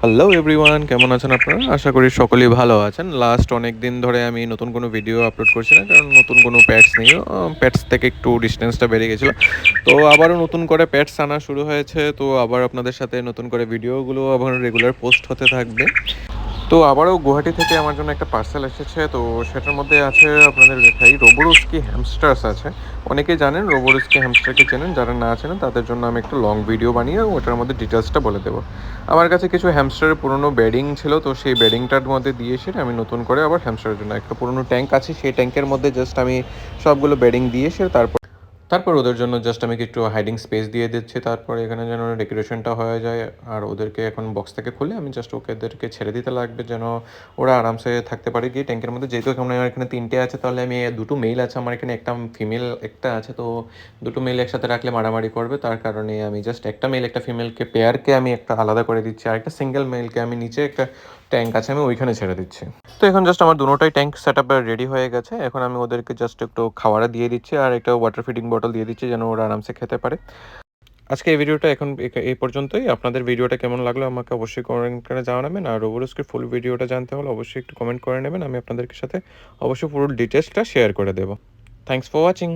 Hello everyone, কেমন আছেন আপনারা? আশা করি সকলেই ভালো আছেন। লাস্ট অনেক দিন ধরে আমি নতুন কোনো ভিডিও আপলোড করছি না, কারণ নতুন কোনো প্যাটস নেই। প্যাটস থেকে একটু ডিস্টেন্সটা বেড়ে গেছিলো। তো আবারও নতুন করে প্যাটস আনা শুরু হয়েছে। তো আবার আপনাদের সাথে নতুন করে ভিডিওগুলো আবার রেগুলার পোস্ট হতে থাকবে। তো আবারও গুয়াহাটি থেকে আমার জন্য একটা পার্সেল এসেছে। তো সেটার মধ্যে আছে, আপনাদের দেখাই, রোবোরুস্কি হ্যামস্টার্স আছে। অনেকেই জানেন রোবোরুস্কি হ্যামস্টারকে চেনেন, যারা না চেনেন তাদের জন্য আমি একটা লং ভিডিও বানিয়ে ওটার মধ্যে ডিটেলসটা বলে দেবো। আমার কাছে কিছু হ্যামস্টারের পুরনো বেডিং ছিল, তো সেই বেডিংটার মধ্যে দিয়ে এসে আমি নতুন করে আবার হ্যামস্টারের জন্য একটা পুরনো ট্যাঙ্ক আছে, সেই ট্যাঙ্কের মধ্যে জাস্ট আমি সবগুলো বেডিং দিয়ে এসে তারপর ওদের জন্য জাস্ট আমি একটু হাইডিং স্পেস দিয়ে দিচ্ছি। তারপর এখানে যেন ডেকোরেশনটা হয়ে যায়। আর ওদেরকে এখন বক্স থেকে খুলে আমি জাস্ট ওদেরকে ছেড়ে দিতে লাগবে, যেন ওরা আরামসে থাকতে পারে গিয়ে ট্যাঙ্কের মধ্যে। যেহেতু এখন আমার এখানে 3টে আছে, তাহলে আমি দুটো মেল আছে আমার এখানে, একটা ফিমেল একটা আছে। তো দুটো মেল একসাথে রাখলে মারামারি করবে, তার কারণে আমি জাস্ট একটা মেল একটা ফিমেলকে পেয়ারকে আমি একটা আলাদা করে দিচ্ছি, আর একটা সিঙ্গেল মেলকে আমি নিচে একটা ট্যাঙ্ক আছে আমি ওইখানে ছেড়ে দিচ্ছি। তো এখন জাস্ট আমার দুটোটাই ট্যাঙ্ক সেট আপ রেডি হয়ে গেছে। এখন আমি ওদেরকে জাস্ট একটু খাবার দিয়ে দিচ্ছি আর একটা ওয়াটার ফিডিং বটল দিয়ে দিচ্ছি, যেন ওরা আরামসে খেতে পারে। আজকে এই ভিডিওটা এখন এই পর্যন্তই। আপনাদের ভিডিওটা কেমন লাগলো আমাকে অবশ্যই কমেন্ট করে জানাবেন। আর রোবোরুস্কির ফুল ভিডিওটা জানতে হলে অবশ্যই একটু কমেন্ট করে নেবেন, আমি আপনাদের সাথে অবশ্যই পুরো ডিটেলসটা শেয়ার করে দেবো। Thanks for watching.